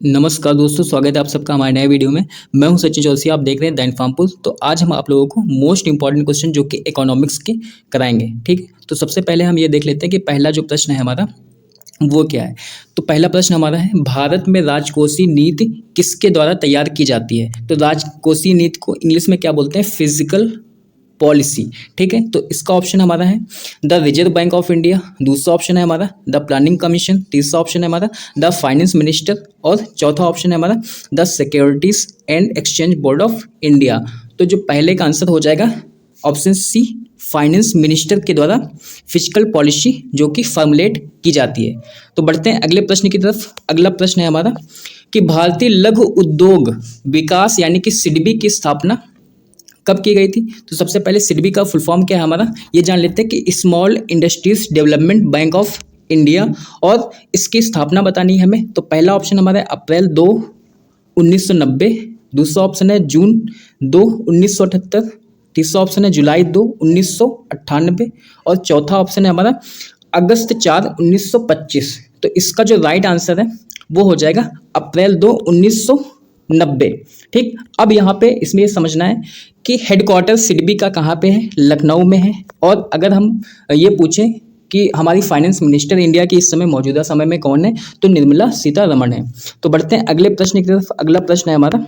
नमस्कार दोस्तों, स्वागत है आप सबका हमारे नए वीडियो में। मैं हूं सचिन चौरसिया, आप देख रहे हैं द इन्फॉर्मपुल। तो आज हम आप लोगों को मोस्ट इंपॉर्टेंट क्वेश्चन जो कि इकोनॉमिक्स के कराएंगे। ठीक है, तो सबसे पहले हम ये देख लेते हैं कि पहला जो प्रश्न है हमारा वो क्या है। तो पहला प्रश्न हमारा है, भारत में राजकोषीय नीति किसके द्वारा तैयार की जाती है। तो राजकोषीय नीति को इंग्लिश में क्या बोलते हैं, फिजिकल पॉलिसी। ठीक है, तो इसका ऑप्शन हमारा है the reserve Bank of India, दूसरा ऑप्शन है हमारा द प्लानिंग कमीशन, तीसरा ऑप्शन है हमारा द फाइनेंस मिनिस्टर और चौथा ऑप्शन है हमारा the securities and exchange board of India. तो जो पहले का आंसर हो जाएगा ऑप्शन सी, फाइनेंस मिनिस्टर के द्वारा फिजिकल पॉलिसी जो कि फॉर्मुलेट की जाती है। तो बढ़ते हैं अगले प्रश्न की तरफ। अगला प्रश्न है हमारा कि भारतीय लघु उद्योग विकास यानी कि सिडबी की स्थापना कब की गई थी। तो सबसे पहले सिडबी का फुल फॉर्म क्या है हमारा, ये जान लेते हैं कि small industries development bank of India, और इसकी स्थापना बतानी है हमें। तो पहला ऑप्शन हमारा है अप्रैल 2, 1990, दूसरा ऑप्शन है जून 2, 1978, तीसरा ऑप्शन है जुलाई 2, 1998 और चौथा ऑप्शन है हमारा अगस्त 4, 1925। तो इसका जो राइट आंसर है वो हो जाएगा अप्रैल 2, 1990। ठीक, अब यहाँ पे इसमें ये समझना है कि हेडक्वार्टर सिडबी का कहाँ पे है, लखनऊ में है। और अगर हम ये पूछें कि हमारी फाइनेंस मिनिस्टर इंडिया की इस समय मौजूदा समय में कौन है, तो निर्मला सीतारमण है। तो बढ़ते हैं अगले प्रश्न की तरफ। अगला प्रश्न है हमारा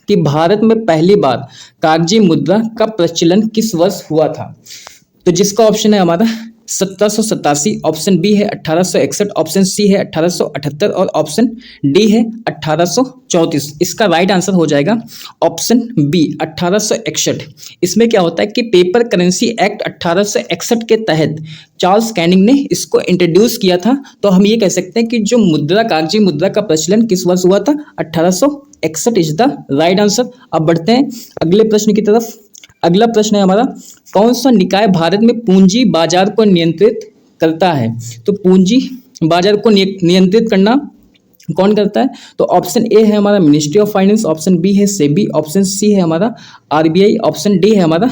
कि भारत में पहली बार कागजी मुद्रा का प्रचलन किस वर्ष हुआ था। तो जिसका ऑप्शन है हमारा 1787, ऑप्शन बी है 1861, ऑप्शन सी है 1878 और ऑप्शन डी है 1834। इसका राइट आंसर हो जाएगा ऑप्शन बी 1861। इसमें क्या होता है कि पेपर करेंसी एक्ट 1861 के तहत चार्ल्स कैनिंग ने इसको इंट्रोड्यूस किया था। तो हम ये कह सकते हैं कि जो मुद्रा, कागजी मुद्रा का प्रचलन किस वर्ष हुआ था, 1861 इज द राइट आंसर। अब बढ़ते हैं अगले प्रश्न की तरफ। अगला प्रश्न है हमारा, कौन सा निकाय भारत में पूंजी बाजार को नियंत्रित करता है। तो पूंजी बाजार को नियंत्रित करना कौन करता है। तो ऑप्शन ए है हमारा ministry of finance, option B है सेबी, ऑप्शन सी है हमारा आरबीआई, ऑप्शन डी है हमारा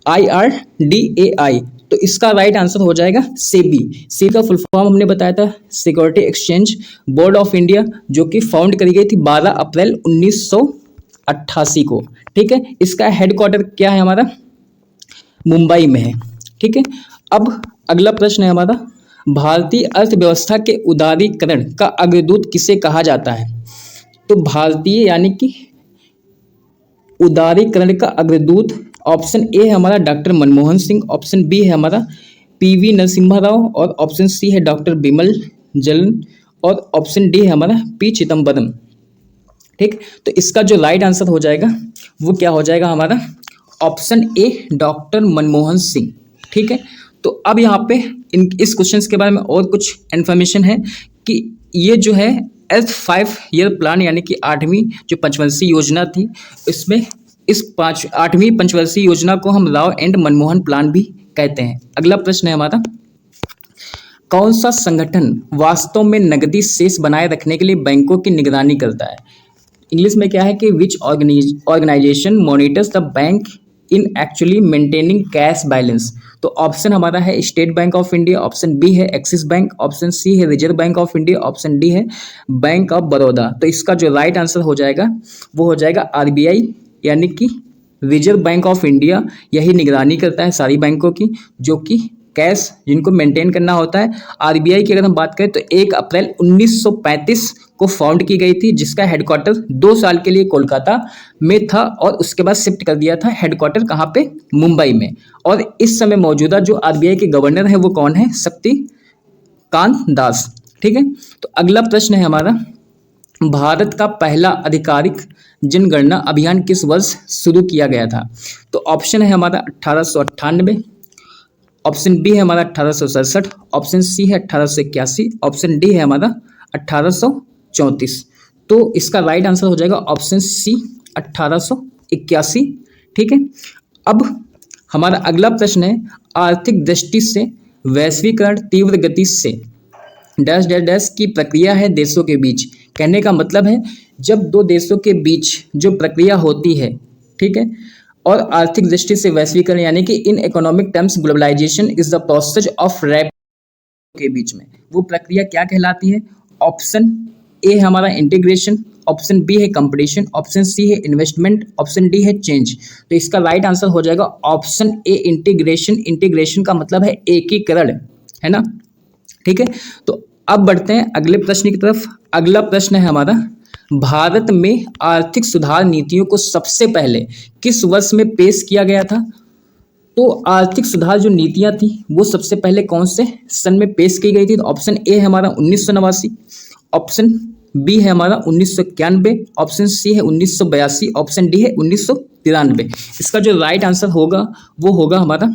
IRDAI। तो इसका राइट आंसर हो जाएगा सेबी। सी का फुल फॉर्म हमने बताया था security exchange board of India, जो कि फाउंड करी गई थी 12 अप्रैल 1988 को। ठीक है, इसका हेडक्वार्टर क्या है हमारा, मुंबई में है। ठीक है, अब अगला प्रश्न है हमारा, भारतीय अर्थव्यवस्था के उदारीकरण का अग्रदूत किसे कहा जाता है। तो भारतीय यानी कि उदारीकरण का अग्रदूत, ऑप्शन ए है हमारा doctor Manmohan Singh, option B है हमारा PV नरसिम्हा राव और ऑप्शन सी है डॉक्टर बिमल जलन और ऑप्शन डी है हमारा P चिदम्बरम। ठीक, तो इसका जो राइट आंसर हो जाएगा वो क्या हो जाएगा हमारा option A doctor Manmohan Singh. ठीक है, तो अब यहाँ पे इस क्वेश्चंस के बारे में और कुछ इन्फॉर्मेशन है कि ये जो है एर्थ 5 ईयर प्लान यानी कि 8वीं जो पंचवर्षीय योजना थी, इसमें इस 8वीं पंचवर्षीय योजना को हम राव एंड मनमोहन प्लान भी कहते हैं। अगला प्रश्न है हमारा, कौन सा संगठन वास्तव में नकदी शेष बनाए रखने के लिए बैंकों की निगरानी करता है। इंग्लिश में क्या है कि which organisation monitors the bank in actually maintaining cash balance. तो ऑप्शन हमारा है State Bank of India, option B है एक्सिस बैंक, ऑप्शन सी है Reserve Bank of India, option D है बैंक ऑफ बड़ौदा। तो इसका जो राइट आंसर हो जाएगा वो हो जाएगा RBI यानी कि रिजर्व बैंक ऑफ इंडिया। यही निगरानी करता है सारी बैंकों की जो कि कैश जिनको मेंटेन करना होता है। RBI की अगर हम बात करें तो 1 अप्रैल 1935 को फाउंड की गई थी, जिसका हेडक्वार्टर 2 साल के लिए कोलकाता में था और उसके बाद शिफ्ट कर दिया था हेडक्वार्टर कहाँ पे, मुंबई में। और इस समय मौजूदा जो RBI के गवर्नर है वो कौन है, शक्तिकांत दास। ठीक है, तो अगला प्रश्न है हमारा, भारत का पहला आधिकारिक जनगणना अभियान किस वर्ष शुरू किया गया था। तो ऑप्शन है हमारा 1898, ऑप्शन बी है हमारा 1867, ऑप्शन सी है 1881, ऑप्शन डी है हमारा 1834। तो इसका राइट आंसर हो जाएगा ऑप्शन सी 1881। ठीक है, अब हमारा अगला प्रश्न है, आर्थिक दृष्टि से वैश्वीकरण तीव्र गति से डैश डैश डैश की प्रक्रिया है देशों के बीच। कहने का मतलब है जब दो देशों के बीच जो प्रक्रिया होती है, ठीक है, और आर्थिक दृष्टि से वैश्वीकरण यानी कि in economic terms globalisation is the process of rapid के बीच में वो प्रक्रिया क्या कहलाती है। ऑप्शन ए है हमारा इंटीग्रेशन, ऑप्शन बी है कंपटीशन, ऑप्शन सी है इन्वेस्टमेंट, ऑप्शन डी है चेंज। तो इसका राइट आंसर हो जाएगा ऑप्शन ए इंटीग्रेशन। इंटीग्रेशन का मतलब है एकीकरण, है ना। ठीक है, तो अब बढ़ते हैं अगले प्रश्न की तरफ। अगला प्रश्न है हमारा, भारत में आर्थिक सुधार नीतियों को सबसे पहले किस वर्ष में पेश किया गया था? तो आर्थिक सुधार जो नीतियां थी वो सबसे पहले कौन से सन में पेश की गई थी? तो ऑप्शन ए है हमारा 1989, ऑप्शन बी है हमारा 1991, ऑप्शन सी है 1982, ऑप्शन डी है 1993। इसका जो राइट आंसर होगा वो होगा हमारा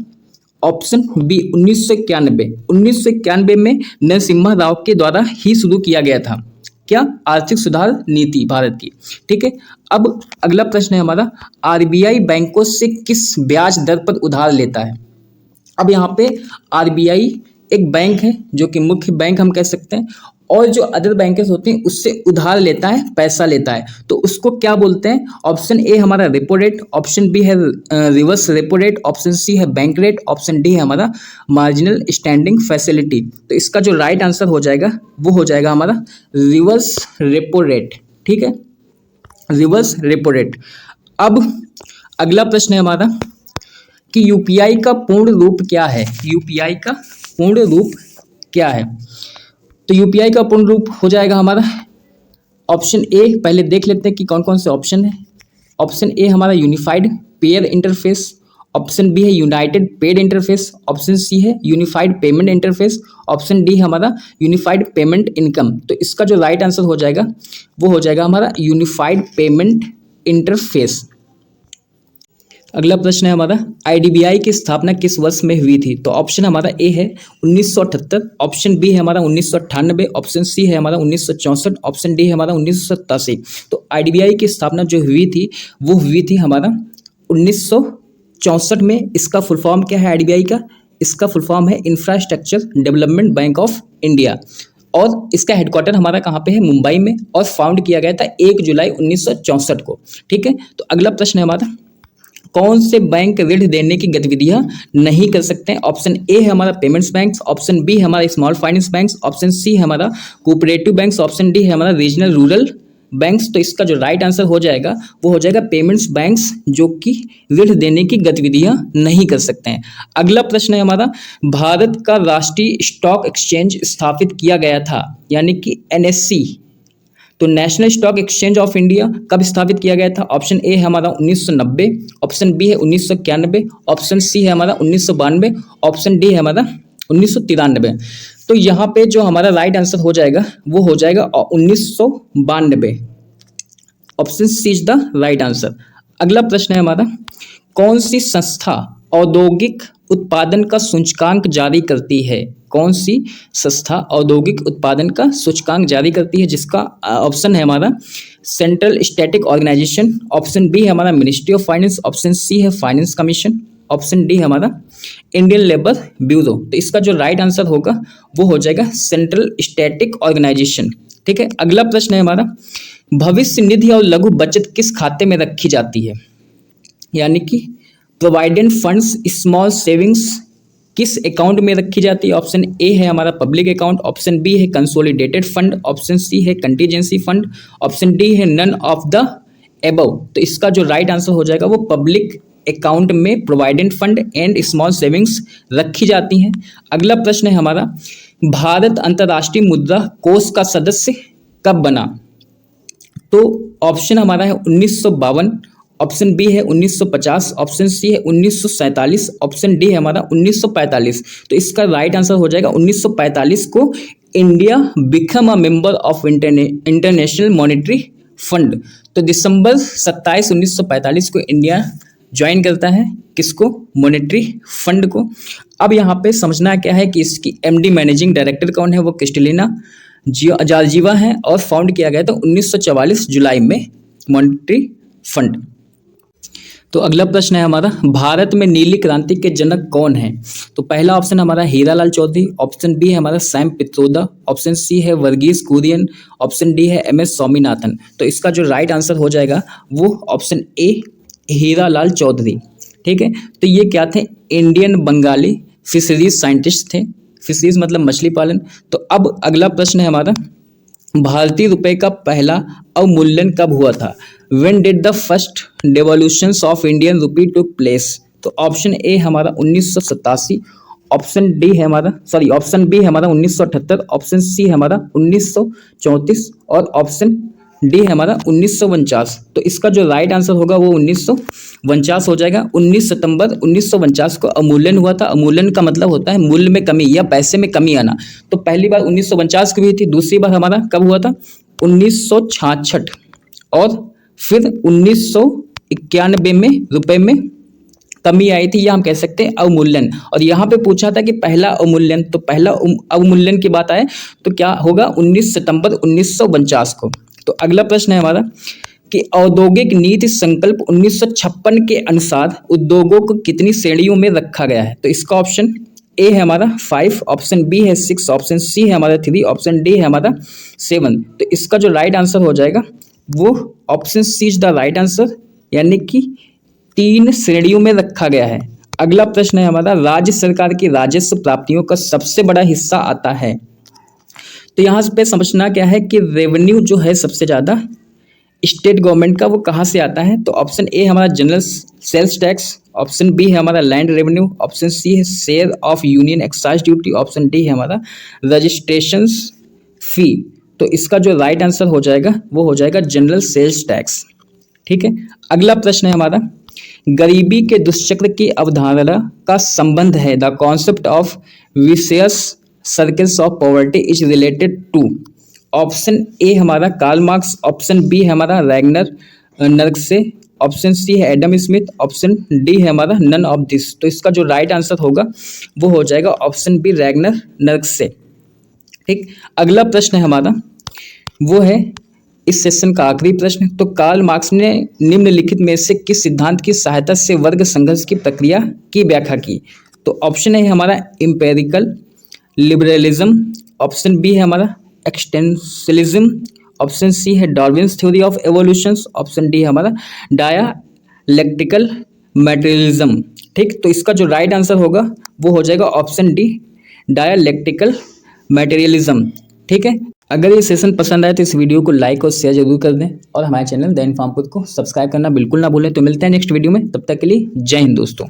ऑप्शन बी 1991। 1991 में नरसिम्हा राव के द्वारा ही शुरू किया गया था क्या? आर्थिक सुधार नीति भारत की। ठीक है, अब अगला प्रश्न है हमारा, आरबीआई बैंकों से किस ब्याज दर पर उधार लेता है? अब यहाँ पे आरबीआई एक बैंक है जो कि मुख्य बैंक हम कह सकते हैं, और जो अदर बैंकेस होते हैं उससे उधार लेता है, पैसा लेता है, तो उसको क्या बोलते हैं? ऑप्शन ए हमारा रेपो रेट, ऑप्शन बी है reverse repo rate, option C है बैंक रेट, ऑप्शन डी है हमारा मार्जिनल स्टैंडिंग फैसिलिटी। तो इसका जो राइट आंसर हो जाएगा वो हो जाएगा हमारा रिवर्स रेपो रेट। ठीक है, रिवर्स रेपो रेट। अब अगला प्रश्न है हमारा कि यूपीआई का पूर्ण रूप क्या है? यूपीआई का पूर्ण रूप क्या है? तो यूपीआई का पूर्ण रूप हो जाएगा हमारा ऑप्शन ए, पहले देख लेते हैं कि कौन कौन से ऑप्शन है। ऑप्शन ए हमारा unified payer interface, option B है united paid interface, option C है unified payment interface, option D हमारा यूनिफाइड पेमेंट इनकम। तो इसका जो राइट आंसर हो जाएगा वो हो जाएगा हमारा यूनिफाइड पेमेंट इंटरफेस। अगला प्रश्न है हमारा, आईडीबीआई की स्थापना किस वर्ष में हुई थी? तो ऑप्शन हमारा ए है 1978, ऑप्शन बी है हमारा 1998, ऑप्शन सी है हमारा 1964, ऑप्शन डी है हमारा 1987। तो आईडीबीआई की स्थापना जो हुई थी वो हुई थी हमारा 1964 में। इसका फुल फॉर्म क्या है आईडीबीआई का? इसका फुल फॉर्म है infrastructure development bank of India, और इसका हेडक्वार्टर हमारा कहाँ पे है? मुंबई में, और फाउंड किया गया था 1 जुलाई 1964 को। ठीक है, तो अगला प्रश्न है हमारा, कौन से बैंक ऋण देने की गतिविधियां नहीं कर सकते हैं? ऑप्शन ए है हमारा पेमेंट्स बैंक, ऑप्शन बी है हमारा small finance bank, option C है हमारा कोऑपरेटिव बैंक, ऑप्शन डी है हमारा रीजनल रूरल बैंक्स। तो इसका जो राइट आंसर हो जाएगा वो हो जाएगा पेमेंट्स बैंक्स, जो कि ऋण देने की गतिविधियां नहीं कर सकते हैं। अगला प्रश्न है हमारा, भारत का राष्ट्रीय स्टॉक एक्सचेंज स्थापित किया गया था, यानी कि एनएससी, तो national stock exchange of India कब स्थापित किया गया था? ऑप्शन ए है हमारा 1990, ऑप्शन बी है 1991, ऑप्शन सी है हमारा 1992, ऑप्शन डी है हमारा 1993। तो यहाँ पे जो हमारा राइट आंसर हो जाएगा वो हो जाएगा 1992। Option C is the right answer. अगला प्रश्न है हमारा, कौन सी संस्था औद्योगिक उत्पादन का सूचकांक जारी करती है? कौन सी संस्था औद्योगिक उत्पादन का सूचकांक जारी करती है? जिसका ऑप्शन है हमारा central static organisation, option B है हमारा ministry of finance, option C है फाइनेंस कमीशन, ऑप्शन डी है हमारा इंडियन लेबर ब्यूरो। तो इसका जो राइट आंसर होगा वो हो जाएगा सेंट्रल स्टैटिक ऑर्गेनाइजेशन। ठीक है, अगला प्रश्न है हमारा, भविष्य निधि और लघु बचत किस खाते में रखी जाती है? यानी कि प्रोविडेंट फंड्स स्मॉल सेविंग्स किस अकाउंट में रखी जाती है? ऑप्शन ए है हमारा पब्लिक अकाउंट, ऑप्शन बी है कंसोलिडेटेड फंड, ऑप्शन सी है कंटीजेंसी फंड, ऑप्शन डी है नन ऑफ द एबव। तो इसका जो राइट आंसर हो जाएगा वो पब्लिक अकाउंट में provident fund and small savings रखी जाती हैं। अगला प्रश्न है हमारा, भारत अंतर्राष्ट्रीय मुद्रा कोष का सदस्य कब बना? तो ऑप्शन हमारा है 1952, ऑप्शन बी है 1950, ऑप्शन सी है 1947, ऑप्शन डी है हमारा 1945। तो इसका राइट आंसर हो जाएगा 1945 को India become a member of international monetary fund. तो दिसंबर 27 1945 को इंडिया ज्वाइन करता है किसको? मॉनेटरी फंड को। अब यहाँ पे समझना क्या है कि इसकी एमडी मैनेजिंग डायरेक्टर कौन है? वो क्रिस्टलिना जॉर्जिवा है, और फाउंड किया गया था 1944 जुलाई में मॉनेटरी फंड। तो अगला प्रश्न है हमारा, भारत में नीली क्रांति के जनक कौन है? तो पहला ऑप्शन हमारा हीरालाल चौधरी, ऑप्शन बी है हमारा सैम पित्रोदा, ऑप्शन सी है वर्गीस कुरियन, ऑप्शन डी है एमएस स्वामीनाथन। तो इसका जो राइट आंसर हो जाएगा वो ऑप्शन ए हीरालाल चौधरी। ठीक है, तो ये क्या थे? इंडियन बंगाली फिशरीज साइंटिस्ट थे। फिशरीज मतलब मछली पालन। तो अब अगला प्रश्न है हमारा, भारतीय रुपए का पहला अवमूल्यन कब हुआ था? When did the first devaluations of Indian rupee took place? तो ऑप्शन ए हमारा 1987, ऑप्शन डी है हमारा ऑप्शन बी है हमारा 1978, ऑप्शन सी है हमारा 1934 और ऑप्शन डी है हमारा 1949। तो इसका जो राइट आंसर होगा वो 1949 हो जाएगा। 19 सितंबर 1949 को अवमूल्यन हुआ था। अवमूल्यन का मतलब होता है मूल्य में कमी या पैसे में कमी आना। तो पहली बार 1949 की हुई थी, दूसरी बार हमारा कब हुआ था? 1966 और फिर 1991 में रुपए में कमी आई थी, या हम कह सकते हैं अवमूल्यन। और यहाँ पे पूछा था कि पहला अवमूल्यन, तो पहला अवमूल्यन की बात आए तो क्या होगा? 19 सितंबर 1949 को। तो अगला प्रश्न है हमारा कि औद्योगिक नीति संकल्प 1956 के अनुसार उद्योगों को कितनी श्रेणियों में रखा गया है? तो इसका ऑप्शन ए है हमारा 5, ऑप्शन बी है 6, ऑप्शन सी है हमारा 3, ऑप्शन डी है हमारा 7। तो इसका जो राइट आंसर हो जाएगा वो option C is the right answer, यानी कि 3 श्रेणियों में रखा गया है। अगला प्रश्न है हमारा, राज्य सरकार की राजस्व प्राप्तियों का सबसे बड़ा हिस्सा आता है। तो यहाँ पे समझना क्या है कि रेवेन्यू जो है सबसे ज़्यादा स्टेट गवर्नमेंट का वो कहाँ से आता है? तो ऑप्शन ए हमारा general sales tax, option B है हमारा लैंड रेवेन्यू, ऑप्शन सी है share of union excise duty, option D है हमारा रजिस्ट्रेशन फी। तो इसका जो राइट आंसर हो जाएगा वो हो जाएगा जनरल सेल्स टैक्स। ठीक है। अगला प्रश्न है हमारा, गरीबी के दुष्चक्र की अवधारणा का संबंध है the concept of vicious circles of poverty is related to. Option A हमारा कार्ल मार्क्स, ऑप्शन बी है हमारा रैगनर नर्गसे, ऑप्शन सी है एडम स्मिथ, ऑप्शन डी है हमारा नन ऑफ दिस। तो इसका जो राइट आंसर होगा वो हो जाएगा ऑप्शन बी रैगनर नर्गसे। ठीक। अगला प्रश्न है हमारा वो है इस सेशन का आखिरी प्रश्न। तो कार्ल मार्क्स ने निम्नलिखित में से किस सिद्धांत की सहायता से वर्ग संघर्ष की प्रक्रिया की व्याख्या की? तो ऑप्शन है हमारा एम्पेरिकल लिबरलिज्म, ऑप्शन बी है हमारा एक्सटेंशलिज्म, ऑप्शन सी है Darwin's theory of evolution, option D है हमारा डायलैक्टिकल मटेरियलिज्म। ठीक। तो इसका जो राइट आंसर होगा वो हो जाएगा ऑप्शन डी डायलैक्टिकल मटेरियलिज्म। ठीक है। अगर ये सेशन पसंद आए तो इस वीडियो को लाइक और शेयर जरूर कर दें और हमारे चैनल द इन्फॉर्मपुर को सब्सक्राइब करना बिल्कुल ना भूलें। तो मिलते हैं नेक्स्ट वीडियो में, तब तक के लिए जय हिंद दोस्तों।